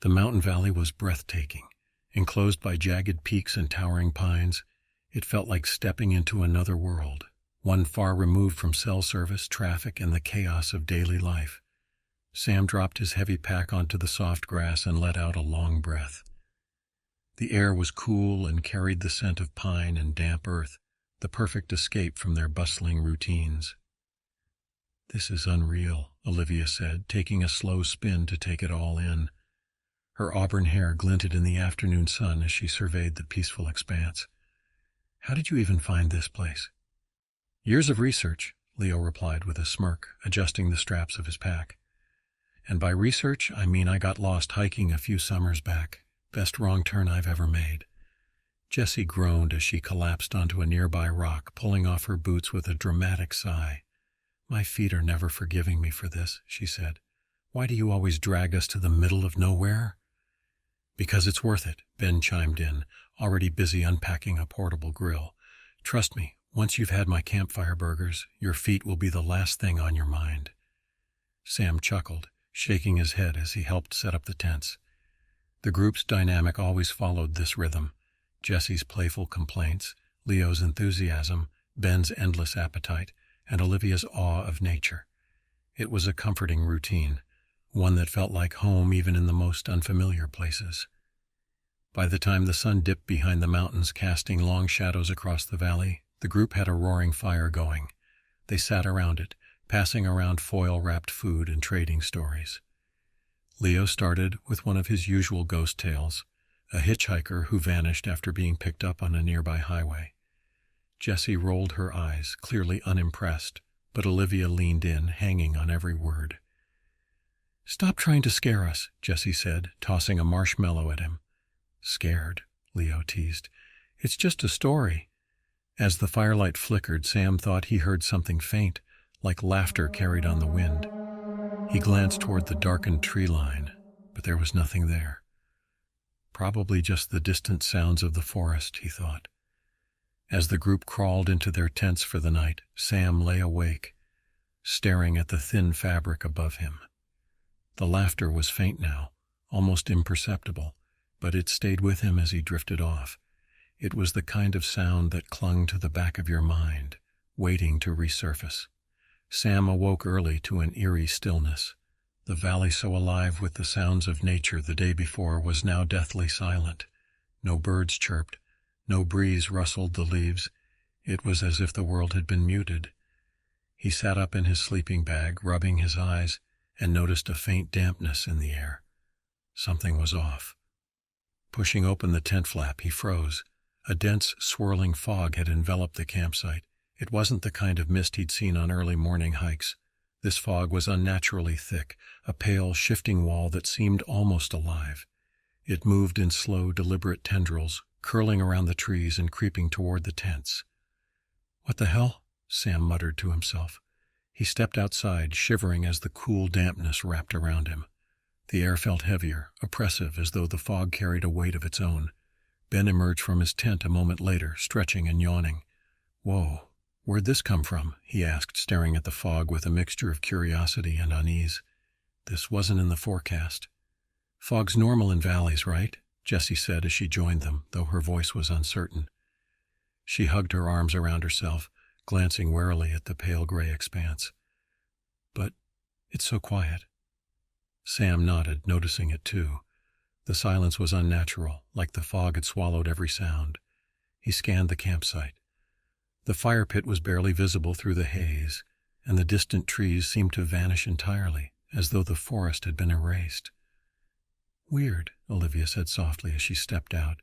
The mountain valley was breathtaking. Enclosed by jagged peaks and towering pines, it felt like stepping into another world, one far removed from cell service, traffic, and the chaos of daily life. Sam dropped his heavy pack onto the soft grass and let out a long breath. The air was cool and carried the scent of pine and damp earth, the perfect escape from their bustling routines. "This is unreal," Olivia said, taking a slow spin to take it all in. Her auburn hair glinted in the afternoon sun as she surveyed the peaceful expanse. "How did you even find this place?" "Years of research," Leo replied with a smirk, adjusting the straps of his pack. "And by research, I mean I got lost hiking a few summers back. Best wrong turn I've ever made." Jessie groaned as she collapsed onto a nearby rock, pulling off her boots with a dramatic sigh. "My feet are never forgiving me for this," she said. "Why do you always drag us to the middle of nowhere?" "Because it's worth it," Ben chimed in, already busy unpacking a portable grill. "Trust me, once you've had my campfire burgers, your feet will be the last thing on your mind." Sam chuckled, shaking his head as he helped set up the tents. The group's dynamic always followed this rhythm: Jessie's playful complaints, Leo's enthusiasm, Ben's endless appetite, and Olivia's awe of nature. It was a comforting routine, one that felt like home even in the most unfamiliar places. By the time the sun dipped behind the mountains, casting long shadows across the valley, the group had a roaring fire going. They sat around it, passing around foil-wrapped food and trading stories. Leo started with one of his usual ghost tales, a hitchhiker who vanished after being picked up on a nearby highway. Jessie rolled her eyes, clearly unimpressed, but Olivia leaned in, hanging on every word. "Stop trying to scare us," Jessie said, tossing a marshmallow at him. "Scared?" Leo teased. "It's just a story." As the firelight flickered, Sam thought he heard something faint, like laughter carried on the wind. He glanced toward the darkened tree line, but there was nothing there. Probably just the distant sounds of the forest, he thought. As the group crawled into their tents for the night, Sam lay awake, staring at the thin fabric above him. The laughter was faint now, almost imperceptible, but it stayed with him as he drifted off. It was the kind of sound that clung to the back of your mind, waiting to resurface. Sam awoke early to an eerie stillness. The valley, so alive with the sounds of nature the day before, was now deathly silent. No birds chirped, no breeze rustled the leaves. It was as if the world had been muted. He sat up in his sleeping bag, rubbing his eyes, and noticed a faint dampness in the air. Something was off. Pushing open the tent flap, he froze. A dense, swirling fog had enveloped the campsite. It wasn't the kind of mist he'd seen on early morning hikes. This fog was unnaturally thick, a pale, shifting wall that seemed almost alive. It moved in slow, deliberate tendrils, curling around the trees and creeping toward the tents. "What the hell?" Sam muttered to himself. He stepped outside, shivering as the cool dampness wrapped around him. The air felt heavier, oppressive, as though the fog carried a weight of its own. Ben emerged from his tent a moment later, stretching and yawning. "Whoa, where'd this come from?" he asked, staring at the fog with a mixture of curiosity and unease. "This wasn't in the forecast." "Fog's normal in valleys, right?" Jessie said as she joined them, though her voice was uncertain. She hugged her arms around herself, glancing warily at the pale gray expanse. "But it's so quiet." Sam nodded, noticing it too. The silence was unnatural, like the fog had swallowed every sound. He scanned the campsite. The fire pit was barely visible through the haze, and the distant trees seemed to vanish entirely, as though the forest had been erased. "Weird," Olivia said softly as she stepped out,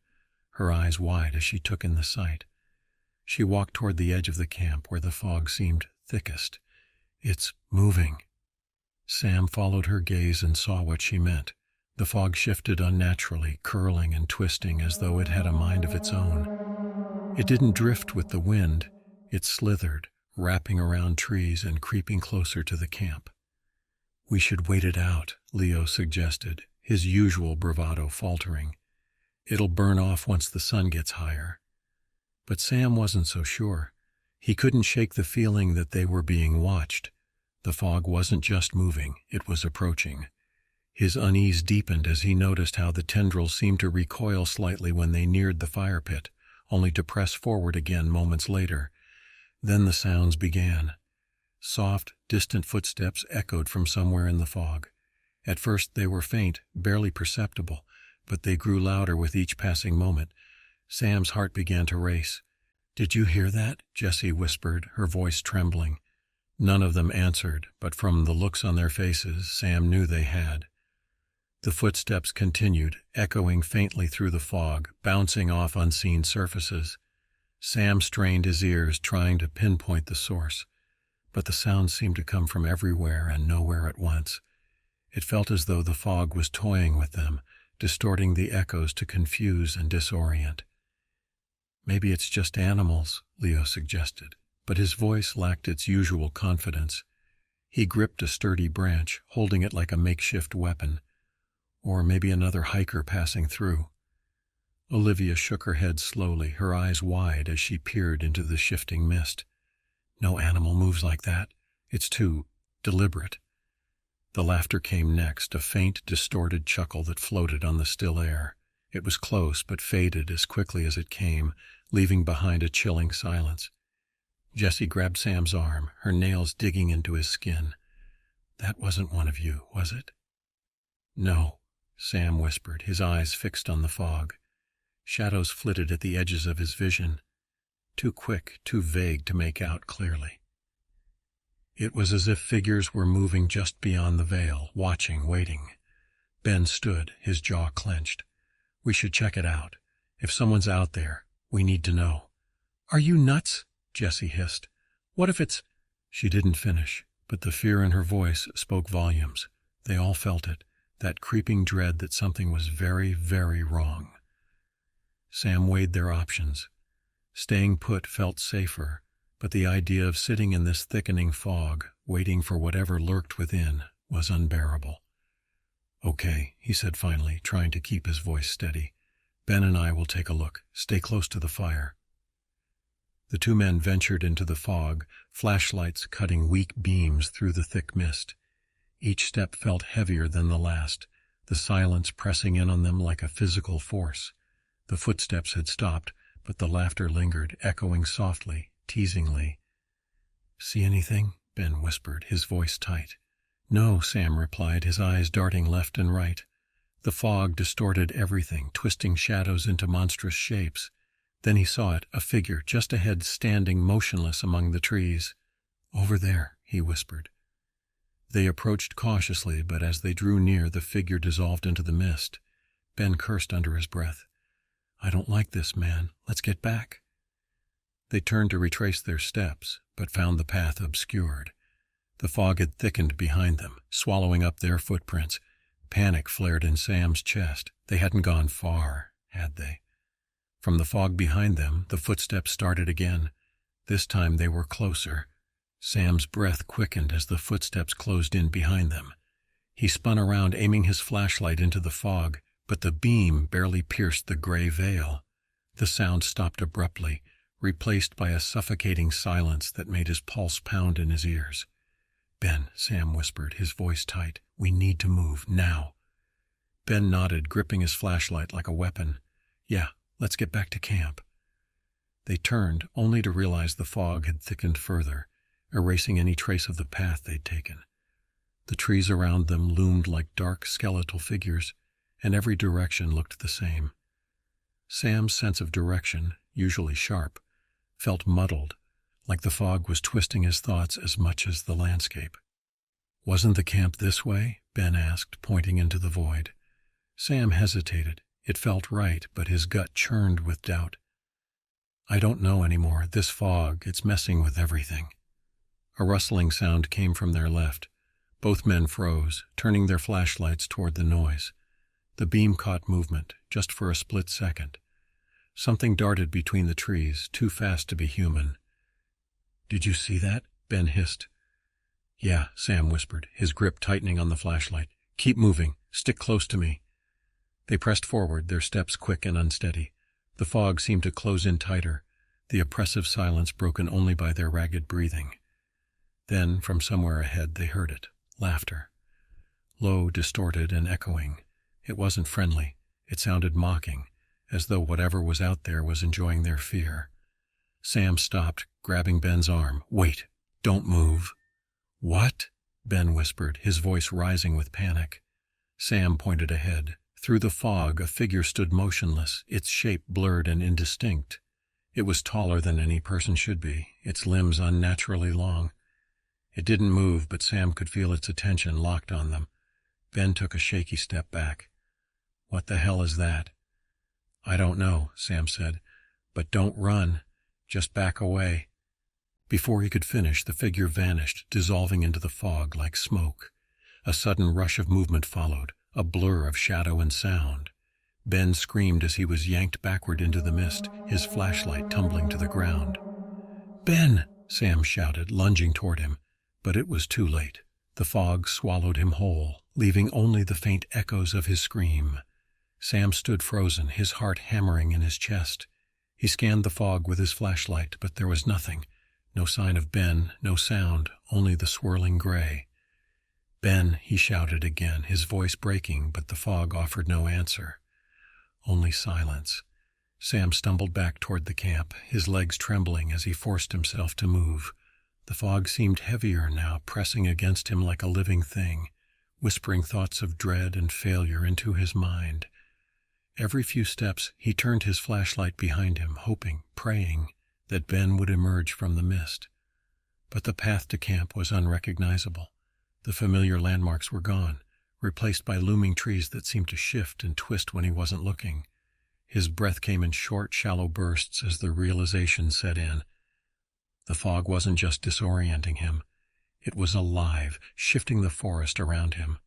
her eyes wide as she took in the sight. She walked toward the edge of the camp where the fog seemed thickest. "It's moving." Sam followed her gaze and saw what she meant. The fog shifted unnaturally, curling and twisting as though it had a mind of its own. It didn't drift with the wind. It slithered, wrapping around trees and creeping closer to the camp. "We should wait it out," Leo suggested, his usual bravado faltering. "It'll burn off once the sun gets higher." But Sam wasn't so sure. He couldn't shake the feeling that they were being watched. The fog wasn't just moving, it was approaching. His unease deepened as he noticed how the tendrils seemed to recoil slightly when they neared the fire pit, only to press forward again moments later. Then the sounds began. Soft, distant footsteps echoed from somewhere in the fog. At first they were faint, barely perceptible, but they grew louder with each passing moment. Sam's heart began to race. "Did you hear that?" Jessie whispered, her voice trembling. None of them answered, but from the looks on their faces, Sam knew they had. The footsteps continued, echoing faintly through the fog, bouncing off unseen surfaces. Sam strained his ears, trying to pinpoint the source, but the sounds seemed to come from everywhere and nowhere at once. It felt as though the fog was toying with them, distorting the echoes to confuse and disorient. "Maybe it's just animals," Leo suggested, but his voice lacked its usual confidence. He gripped a sturdy branch, holding it like a makeshift weapon. Or maybe another hiker passing through. Olivia shook her head slowly, her eyes wide as she peered into the shifting mist. "No animal moves like that. It's too deliberate." The laughter came next, a faint, distorted chuckle that floated on the still air. It was close, but faded as quickly as it came, leaving behind a chilling silence. Jessie grabbed Sam's arm, her nails digging into his skin. "That wasn't one of you, was it?" "No," Sam whispered, his eyes fixed on the fog. Shadows flitted at the edges of his vision, too quick, too vague to make out clearly. It was as if figures were moving just beyond the veil, watching, waiting. Ben stood, his jaw clenched. "We should check it out. If someone's out there, we need to know." "Are you nuts?" Jessie hissed. "What if it's—" She didn't finish, but the fear in her voice spoke volumes. They all felt it. That creeping dread that something was very, very wrong. Sam weighed their options. Staying put felt safer, but the idea of sitting in this thickening fog, waiting for whatever lurked within, was unbearable. "Okay," he said finally, trying to keep his voice steady. "Ben and I will take a look. Stay close to the fire." The two men ventured into the fog, flashlights cutting weak beams through the thick mist. Each step felt heavier than the last, the silence pressing in on them like a physical force. The footsteps had stopped, but the laughter lingered, echoing softly, teasingly. "See anything?" Ben whispered, his voice tight. "No," Sam replied, his eyes darting left and right. The fog distorted everything, twisting shadows into monstrous shapes. Then he saw it, a figure just ahead, standing motionless among the trees. "Over there," he whispered. They approached cautiously, but as they drew near, the figure dissolved into the mist. Ben cursed under his breath. "I don't like this, man. Let's get back." They turned to retrace their steps, but found the path obscured. The fog had thickened behind them, swallowing up their footprints. Panic flared in Sam's chest. They hadn't gone far, had they? From the fog behind them, the footsteps started again. This time they were closer. Sam's breath quickened as the footsteps closed in behind them. He spun around, aiming his flashlight into the fog, but the beam barely pierced the gray veil. The sound stopped abruptly, replaced by a suffocating silence that made his pulse pound in his ears. "Ben," Sam whispered, his voice tight, "we need to move, now." Ben nodded, gripping his flashlight like a weapon. "Yeah, let's get back to camp." They turned, only to realize the fog had thickened further, erasing any trace of the path they'd taken. The trees around them loomed like dark skeletal figures, and every direction looked the same. Sam's sense of direction, usually sharp, felt muddled, like the fog was twisting his thoughts as much as the landscape. "Wasn't the camp this way?" Ben asked, pointing into the void. Sam hesitated. It felt right, but his gut churned with doubt. "I don't know anymore. This fog, it's messing with everything." A rustling sound came from their left. Both men froze, turning their flashlights toward the noise. The beam caught movement, just for a split second. Something darted between the trees, too fast to be human. "Did you see that?" Ben hissed. "Yeah," Sam whispered, his grip tightening on the flashlight. "Keep moving. Stick close to me." They pressed forward, their steps quick and unsteady. The fog seemed to close in tighter, the oppressive silence broken only by their ragged breathing. Then, from somewhere ahead, they heard it. Laughter. low, distorted, and echoing. It wasn't friendly. It sounded mocking, as though whatever was out there was enjoying their fear. Sam stopped, grabbing Ben's arm. "Wait! Don't move!" "What?" Ben whispered, his voice rising with panic. Sam pointed ahead. Through the fog, a figure stood motionless, its shape blurred and indistinct. It was taller than any person should be, its limbs unnaturally long. It didn't move, but Sam could feel its attention locked on them. Ben took a shaky step back. "What the hell is that?" "I don't know," Sam said. "But don't run. Just back away." Before he could finish, the figure vanished, dissolving into the fog like smoke. A sudden rush of movement followed, a blur of shadow and sound. Ben screamed as he was yanked backward into the mist, his flashlight tumbling to the ground. "Ben!" Sam shouted, lunging toward him. But it was too late. The fog swallowed him whole, leaving only the faint echoes of his scream. Sam stood frozen, his heart hammering in his chest. He scanned the fog with his flashlight, but there was nothing. No sign of Ben, no sound, only the swirling gray. "Ben," he shouted again, his voice breaking, but the fog offered no answer. Only silence. Sam stumbled back toward the camp, his legs trembling as he forced himself to move. The fog seemed heavier now, pressing against him like a living thing, whispering thoughts of dread and failure into his mind. Every few steps, he turned his flashlight behind him, hoping, praying, that Ben would emerge from the mist. But the path to camp was unrecognizable. The familiar landmarks were gone, replaced by looming trees that seemed to shift and twist when he wasn't looking. His breath came in short, shallow bursts as the realization set in. The fog wasn't just disorienting him. It was alive, shifting the forest around him.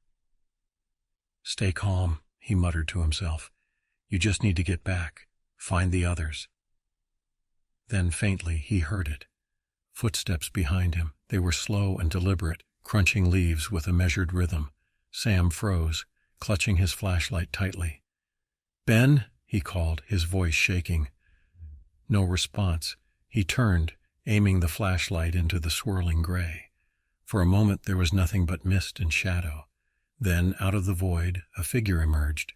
"Stay calm," he muttered to himself. "You just need to get back. Find the others." Then faintly he heard it. Footsteps behind him. They were slow and deliberate, crunching leaves with a measured rhythm. Sam froze, clutching his flashlight tightly. "Ben?" he called, his voice shaking. No response. He turned, aiming the flashlight into the swirling gray. For a moment there was nothing but mist and shadow. Then, out of the void, a figure emerged.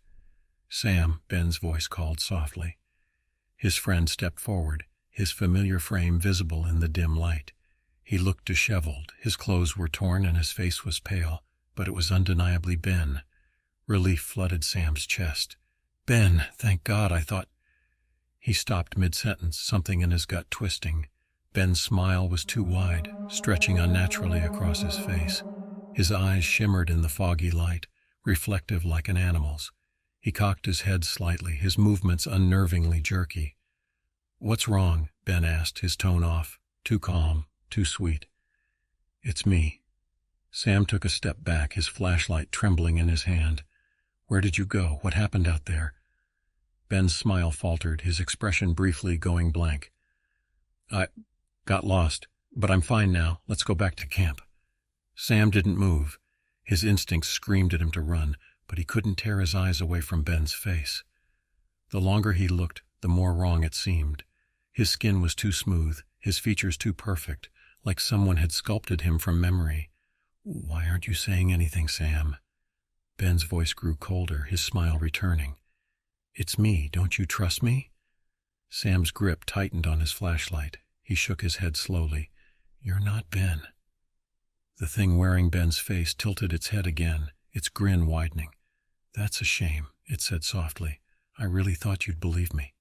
"Sam," Ben's voice called softly. His friend stepped forward, his familiar frame visible in the dim light. He looked disheveled, his clothes were torn and his face was pale, but it was undeniably Ben. Relief flooded Sam's chest. "Ben, thank God, I thought—" He stopped mid-sentence, something in his gut twisting. Ben's smile was too wide, stretching unnaturally across his face. His eyes shimmered in the foggy light, reflective like an animal's. He cocked his head slightly, his movements unnervingly jerky. "What's wrong?" Ben asked, his tone off, too calm, too sweet. "It's me." Sam took a step back, his flashlight trembling in his hand. "Where did you go? What happened out there?" Ben's smile faltered, his expression briefly going blank. "I got lost, but I'm fine now. Let's go back to camp." Sam didn't move. His instincts screamed at him to run, but he couldn't tear his eyes away from Ben's face. The longer he looked, the more wrong it seemed. His skin was too smooth, his features too perfect, like someone had sculpted him from memory. "Why aren't you saying anything, Sam?" Ben's voice grew colder, his smile returning. "It's me. Don't you trust me?" Sam's grip tightened on his flashlight. He shook his head slowly. "You're not Ben." The thing wearing Ben's face tilted its head again, its grin widening. "That's a shame," it said softly. "I really thought you'd believe me."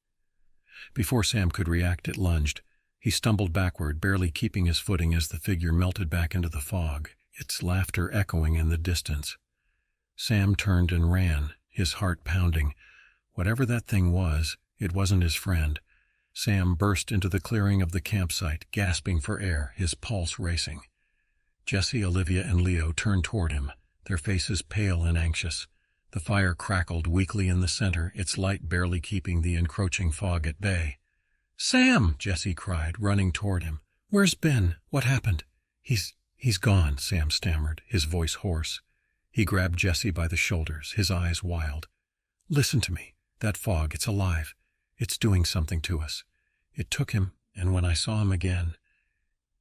Before Sam could react, it lunged. He stumbled backward, barely keeping his footing as the figure melted back into the fog, its laughter echoing in the distance. Sam turned and ran, his heart pounding. Whatever that thing was, it wasn't his friend. Sam burst into the clearing of the campsite, gasping for air, his pulse racing. Jesse, Olivia, and Leo turned toward him, their faces pale and anxious. The fire crackled weakly in the center, its light barely keeping the encroaching fog at bay. "Sam!" Jesse cried, running toward him. "Where's Ben? What happened?" He's gone," Sam stammered, his voice hoarse. He grabbed Jesse by the shoulders, his eyes wild. "Listen to me. That fog, it's alive. It's doing something to us. It took him, and when I saw him again—"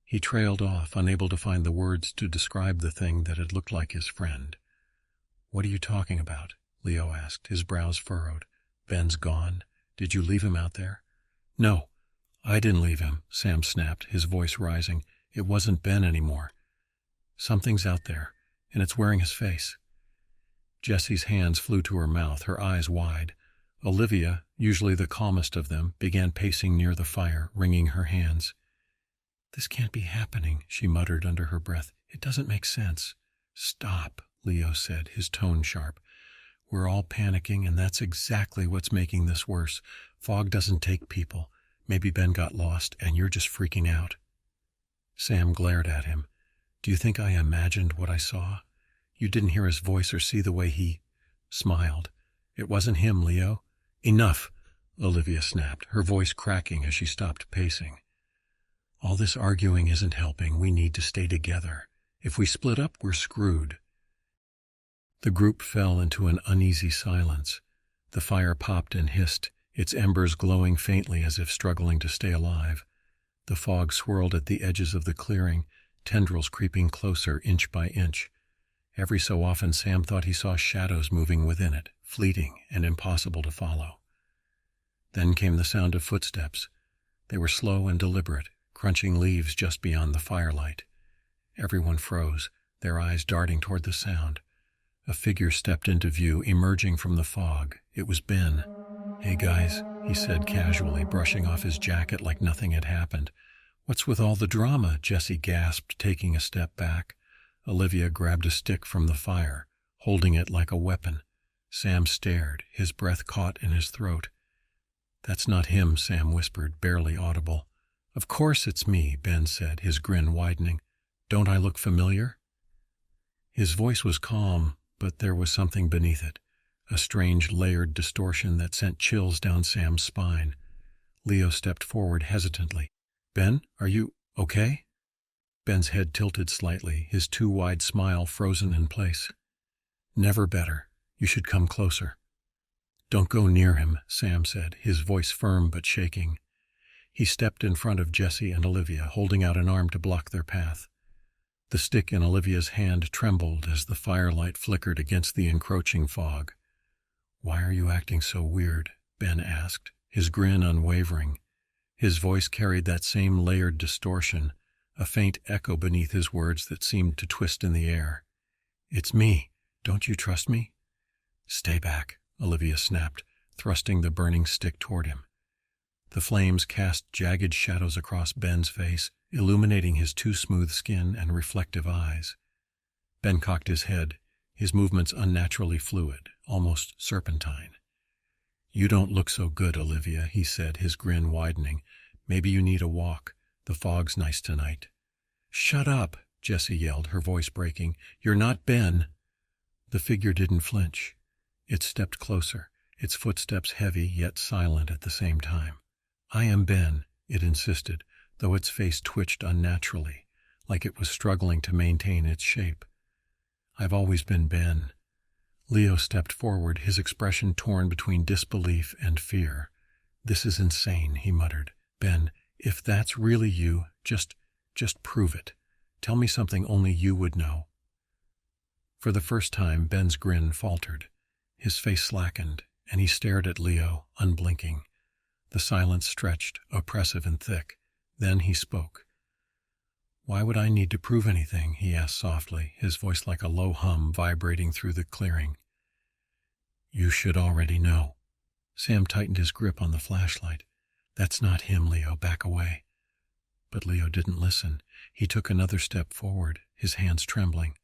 He trailed off, unable to find the words to describe the thing that had looked like his friend. What are you talking about? Leo asked, his brows furrowed. Ben's gone. Did you leave him out there? No, I didn't leave him, Sam snapped, his voice rising. It wasn't Ben anymore. Something's out there, and it's wearing his face. Jessie's hands flew to her mouth, her eyes wide. Olivia, usually the calmest of them, began pacing near the fire, wringing her hands. This can't be happening, she muttered under her breath. It doesn't make sense. Stop, Leo said, his tone sharp. We're all panicking, and that's exactly what's making this worse. Fog doesn't take people. Maybe Ben got lost, and you're just freaking out. Sam glared at him. Do you think I imagined what I saw? You didn't hear his voice or see the way he smiled. It wasn't him, Leo. Enough, Olivia snapped, her voice cracking as she stopped pacing. All this arguing isn't helping. We need to stay together. If we split up, we're screwed. The group fell into an uneasy silence. The fire popped and hissed, its embers glowing faintly as if struggling to stay alive. The fog swirled at the edges of the clearing, tendrils creeping closer inch by inch. Every so often Sam thought he saw shadows moving within it, fleeting and impossible to follow. Then came the sound of footsteps. They were slow and deliberate, crunching leaves just beyond the firelight. Everyone froze, their eyes darting toward the sound. A figure stepped into view, emerging from the fog. It was Ben. Hey guys, he said casually, brushing off his jacket like nothing had happened. What's with all the drama? Jessie gasped, taking a step back. Olivia grabbed a stick from the fire, holding it like a weapon. Sam stared, his breath caught in his throat. That's not him, Sam whispered, barely audible. Of course it's me, Ben said, his grin widening. Don't I look familiar? His voice was calm, but there was something beneath it, a strange layered distortion that sent chills down Sam's spine. Leo stepped forward hesitantly. Ben, are you okay? Ben's head tilted slightly, his too wide smile frozen in place. Never better. You should come closer. Don't go near him, Sam said, his voice firm but shaking. He stepped in front of Jessie and Olivia, holding out an arm to block their path. The stick in Olivia's hand trembled as the firelight flickered against the encroaching fog. Why are you acting so weird? Ben asked, his grin unwavering. His voice carried that same layered distortion, a faint echo beneath his words that seemed to twist in the air. It's me. Don't you trust me? Stay back, Olivia snapped, thrusting the burning stick toward him. The flames cast jagged shadows across Ben's face, illuminating his too smooth skin and reflective eyes. Ben cocked his head, his movements unnaturally fluid, almost serpentine. You don't look so good, Olivia, he said, his grin widening. Maybe you need a walk. The fog's nice tonight. Shut up, Jessie yelled, her voice breaking. You're not Ben. The figure didn't flinch. It stepped closer, its footsteps heavy yet silent at the same time. I am Ben, it insisted, though its face twitched unnaturally, like it was struggling to maintain its shape. I've always been Ben. Leo stepped forward, his expression torn between disbelief and fear. This is insane, he muttered. Ben, if that's really you, just prove it. Tell me something only you would know. For the first time, Ben's grin faltered. His face slackened, and he stared at Leo, unblinking. The silence stretched, oppressive and thick. Then he spoke. Why would I need to prove anything? He asked softly, his voice like a low hum vibrating through the clearing. You should already know. Sam tightened his grip on the flashlight. That's not him, Leo. Back away. But Leo didn't listen. He took another step forward, his hands trembling.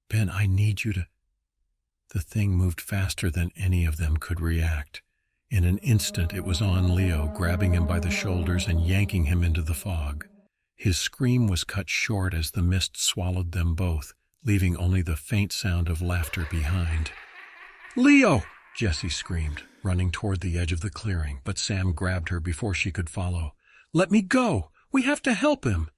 Ben, I need you to... The thing moved faster than any of them could react. In an instant it was on Leo, grabbing him by the shoulders and yanking him into the fog. His scream was cut short as the mist swallowed them both, leaving only the faint sound of laughter behind. Leo! Jessie screamed, running toward the edge of the clearing, but Sam grabbed her before she could follow. Let me go! We have to help him!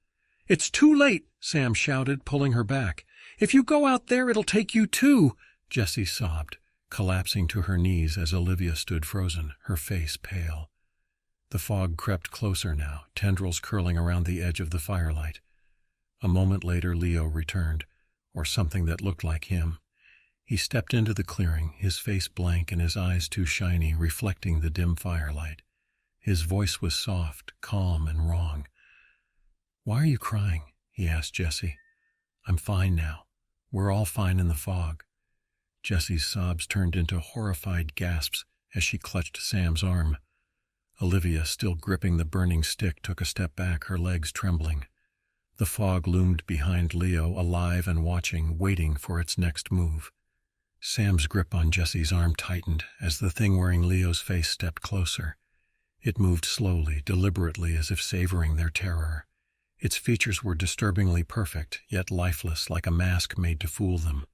It's too late, Sam shouted, pulling her back. If you go out there, it'll take you too! Jessie sobbed, collapsing to her knees as Olivia stood frozen, her face pale. The fog crept closer now, tendrils curling around the edge of the firelight. A moment later Leo returned, or something that looked like him. He stepped into the clearing, his face blank and his eyes too shiny, reflecting the dim firelight. His voice was soft, calm, and wrong. "Why are you crying?" he asked Jessie. "I'm fine now. We're all fine in the fog." Jessie's sobs turned into horrified gasps as she clutched Sam's arm. Olivia, still gripping the burning stick, took a step back, her legs trembling. The fog loomed behind Leo, alive and watching, waiting for its next move. Sam's grip on Jessie's arm tightened as the thing wearing Leo's face stepped closer. It moved slowly, deliberately, as if savoring their terror. Its features were disturbingly perfect, yet lifeless, like a mask made to fool them.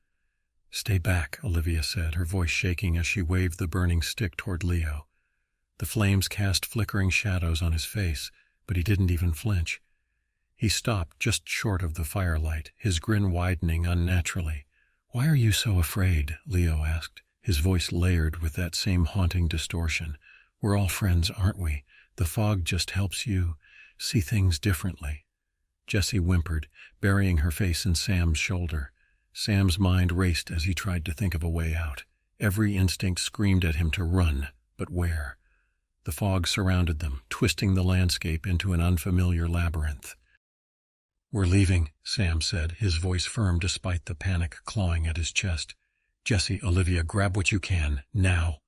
"Stay back," Olivia said, her voice shaking as she waved the burning stick toward Leo. The flames cast flickering shadows on his face, but he didn't even flinch. He stopped just short of the firelight, his grin widening unnaturally. "Why are you so afraid?" Leo asked, his voice layered with that same haunting distortion. "We're all friends, aren't we? The fog just helps you see things differently." Jessie whimpered, burying her face in Sam's shoulder. Sam's mind raced as he tried to think of a way out. Every instinct screamed at him to run, but where? The fog surrounded them, twisting the landscape into an unfamiliar labyrinth. "We're leaving," Sam said, his voice firm despite the panic clawing at his chest. "Jessie, Olivia, grab what you can, now."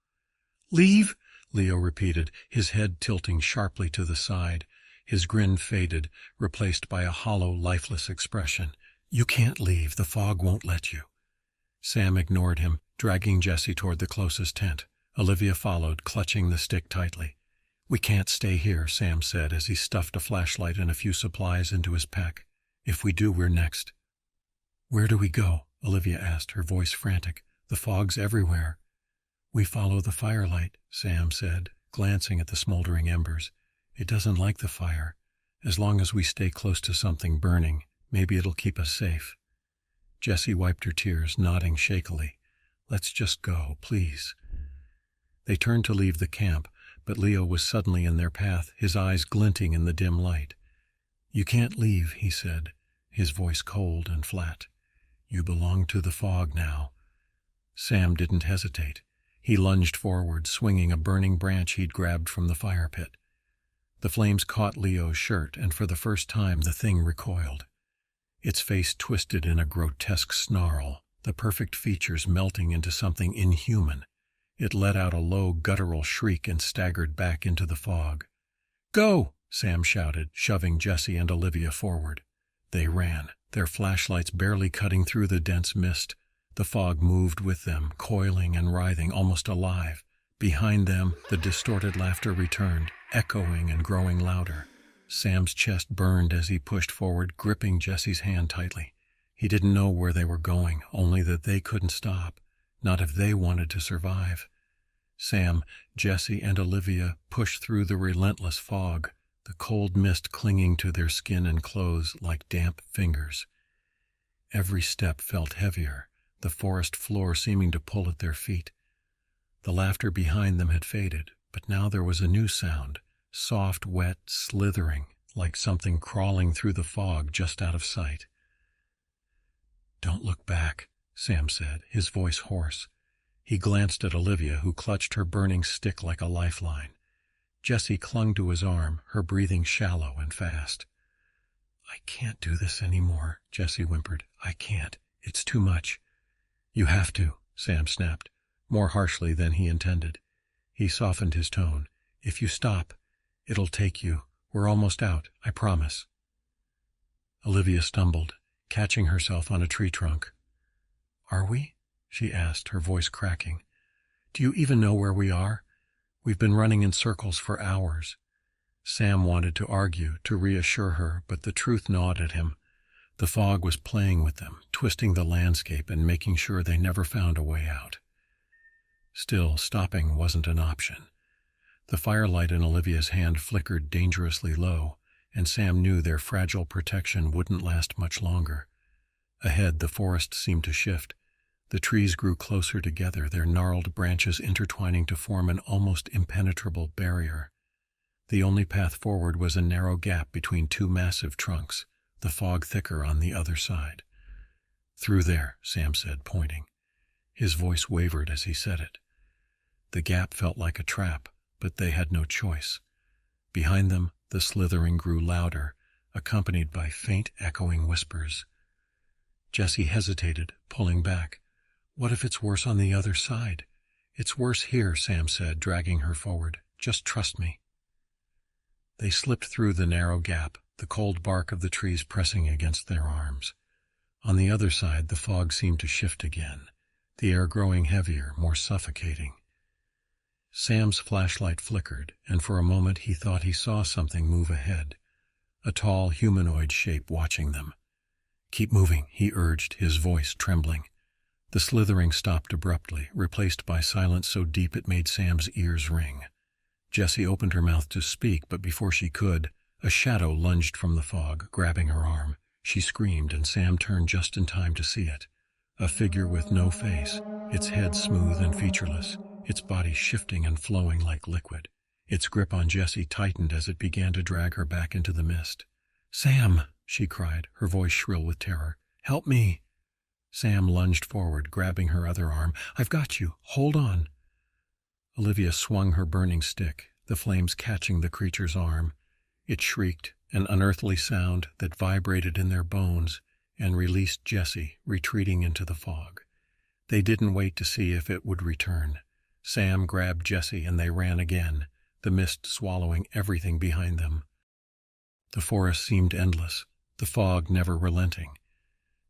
"Leave?" Leo repeated, his head tilting sharply to the side. His grin faded, replaced by a hollow, lifeless expression. "You can't leave. The fog won't let you." Sam ignored him, dragging Jessie toward the closest tent. Olivia followed, clutching the stick tightly. "We can't stay here," Sam said as he stuffed a flashlight and a few supplies into his pack. "If we do, we're next." "Where do we go?" Olivia asked, her voice frantic. "The fog's everywhere." "We follow the firelight," Sam said, glancing at the smoldering embers. "It doesn't like the fire. As long as we stay close to something burning, maybe it'll keep us safe." Jessie wiped her tears, nodding shakily. "Let's just go, please." They turned to leave the camp, but Leo was suddenly in their path, his eyes glinting in the dim light. "You can't leave," he said, his voice cold and flat. "You belong to the fog now." Sam didn't hesitate. He lunged forward, swinging a burning branch he'd grabbed from the fire pit. The flames caught Leo's shirt, and for the first time the thing recoiled. Its face twisted in a grotesque snarl, the perfect features melting into something inhuman. It let out a low, guttural shriek and staggered back into the fog. "Go!" Sam shouted, shoving Jessie and Olivia forward. They ran, their flashlights barely cutting through the dense mist. The fog moved with them, coiling and writhing, almost alive. Behind them, the distorted laughter returned, echoing and growing louder. Sam's chest burned as he pushed forward, gripping Jessie's hand tightly. He didn't know where they were going, only that they couldn't stop. Not if they wanted to survive. Sam, Jessie, and Olivia pushed through the relentless fog, the cold mist clinging to their skin and clothes like damp fingers. Every step felt heavier, the forest floor seeming to pull at their feet. The laughter behind them had faded, but now there was a new sound, soft, wet, slithering, like something crawling through the fog just out of sight. "Don't look back," Sam said, his voice hoarse. He glanced at Olivia, who clutched her burning stick like a lifeline. Jessie clung to his arm, her breathing shallow and fast. "I can't do this anymore," Jessie whimpered. "I can't. It's too much." "You have to," Sam snapped, more harshly than he intended. He softened his tone. "If you stop, it'll take you. We're almost out, I promise." Olivia stumbled, catching herself on a tree trunk. "Are we?" she asked, her voice cracking. "Do you even know where we are? We've been running in circles for hours." Sam wanted to argue, to reassure her, but the truth gnawed at him. The fog was playing with them, twisting the landscape and making sure they never found a way out. Still, stopping wasn't an option. The firelight in Olivia's hand flickered dangerously low, and Sam knew their fragile protection wouldn't last much longer. Ahead, the forest seemed to shift. The trees grew closer together, their gnarled branches intertwining to form an almost impenetrable barrier. The only path forward was a narrow gap between two massive trunks, the fog thicker on the other side. "Through there," Sam said, pointing. His voice wavered as he said it. The gap felt like a trap, but they had no choice. Behind them, the slithering grew louder, accompanied by faint, echoing whispers. Jessie hesitated, pulling back. What if it's worse on the other side? It's worse here, Sam said, dragging her forward. Just trust me. They slipped through the narrow gap, the cold bark of the trees pressing against their arms. On the other side, the fog seemed to shift again, the air growing heavier, more suffocating. Sam's flashlight flickered, and for a moment he thought he saw something move ahead, a tall humanoid shape watching them. Keep moving, he urged, his voice trembling. The slithering stopped abruptly, replaced by silence so deep it made Sam's ears ring. Jessie opened her mouth to speak, but before she could, a shadow lunged from the fog, grabbing her arm. She screamed, and Sam turned just in time to see it. A figure with no face, its head smooth and featureless, its body shifting and flowing like liquid. Its grip on Jessie tightened as it began to drag her back into the mist. "Sam!" she cried, her voice shrill with terror. "Help me!" Sam lunged forward, grabbing her other arm. "I've got you. Hold on." Olivia swung her burning stick, the flames catching the creature's arm. It shrieked, an unearthly sound that vibrated in their bones, and released Jessie, retreating into the fog. They didn't wait to see if it would return. Sam grabbed Jessie and they ran again, the mist swallowing everything behind them. The forest seemed endless, the fog never relenting.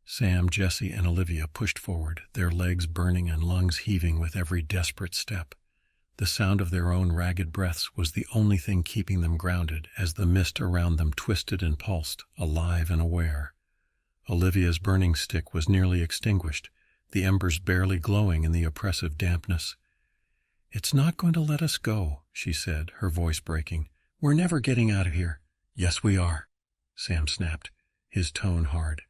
Sam, Jessie, and Olivia pushed forward, their legs burning and lungs heaving with every desperate step. The sound of their own ragged breaths was the only thing keeping them grounded as the mist around them twisted and pulsed, alive and aware. Olivia's burning stick was nearly extinguished, the embers barely glowing in the oppressive dampness. "It's not going to let us go," she said, her voice breaking. "We're never getting out of here." "Yes, we are," Sam snapped, his tone hard.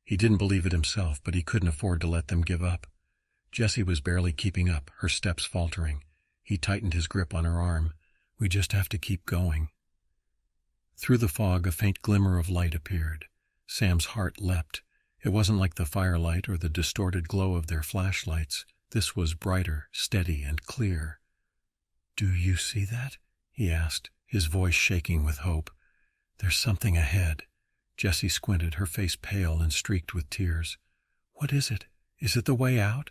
He didn't believe it himself, but he couldn't afford to let them give up. Jessie was barely keeping up, her steps faltering. He tightened his grip on her arm. "We just have to keep going." Through the fog, a faint glimmer of light appeared. Sam's heart leapt. It wasn't like the firelight or the distorted glow of their flashlights. This was brighter, steady, and clear. "Do you see that?" he asked, his voice shaking with hope. "There's something ahead." Jessie squinted, her face pale and streaked with tears. "What is it? Is it the way out?"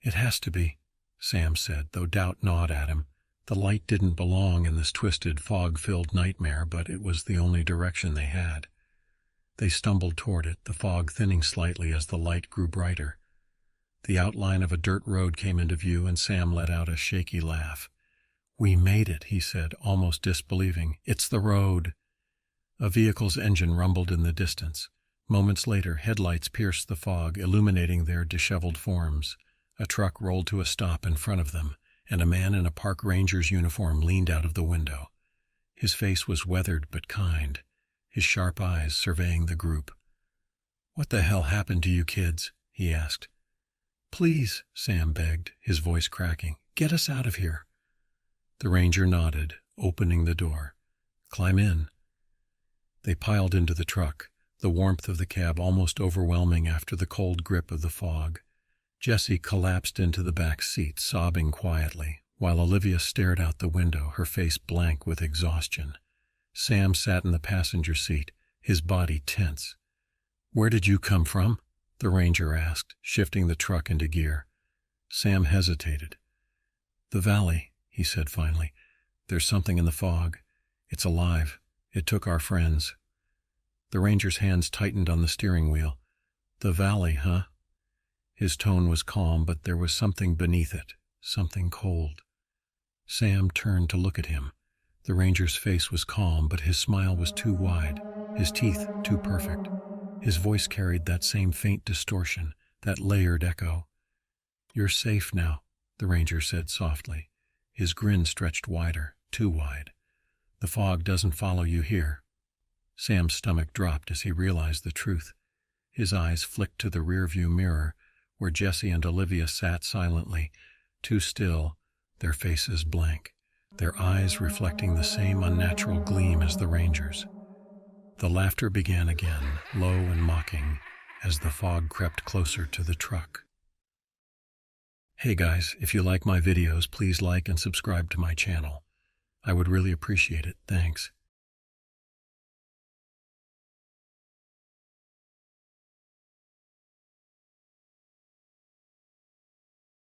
"It has to be," Sam said, though doubt gnawed at him. The light didn't belong in this twisted, fog-filled nightmare, but it was the only direction they had. They stumbled toward it, the fog thinning slightly as the light grew brighter. The outline of a dirt road came into view, and Sam let out a shaky laugh. "We made it," he said, almost disbelieving. "It's the road." A vehicle's engine rumbled in the distance. Moments later, headlights pierced the fog, illuminating their disheveled forms. A truck rolled to a stop in front of them, and a man in a park ranger's uniform leaned out of the window. His face was weathered but kind, his sharp eyes surveying the group. "What the hell happened to you kids?" he asked. "Please," Sam begged, his voice cracking, "get us out of here." The ranger nodded, opening the door. "Climb in." They piled into the truck, the warmth of the cab almost overwhelming after the cold grip of the fog. Jessie collapsed into the back seat, sobbing quietly, while Olivia stared out the window, her face blank with exhaustion. Sam sat in the passenger seat, his body tense. "Where did you come from?" the ranger asked, shifting the truck into gear. Sam hesitated. "The valley," he said finally. "There's something in the fog. It's alive. It took our friends." The ranger's hands tightened on the steering wheel. "The valley, huh?" His tone was calm, but there was something beneath it, something cold. Sam turned to look at him. The ranger's face was calm, but his smile was too wide, his teeth too perfect. His voice carried that same faint distortion, that layered echo. "You're safe now," the ranger said softly. His grin stretched wider, too wide. "The fog doesn't follow you here." Sam's stomach dropped as he realized the truth. His eyes flicked to the rearview mirror, where Jessie and Olivia sat silently, too still, their faces blank, their eyes reflecting the same unnatural gleam as the ranger's. The laughter began again, low and mocking, as the fog crept closer to the truck. Hey guys, if you like my videos, please like and subscribe to my channel. I would really appreciate it. Thanks.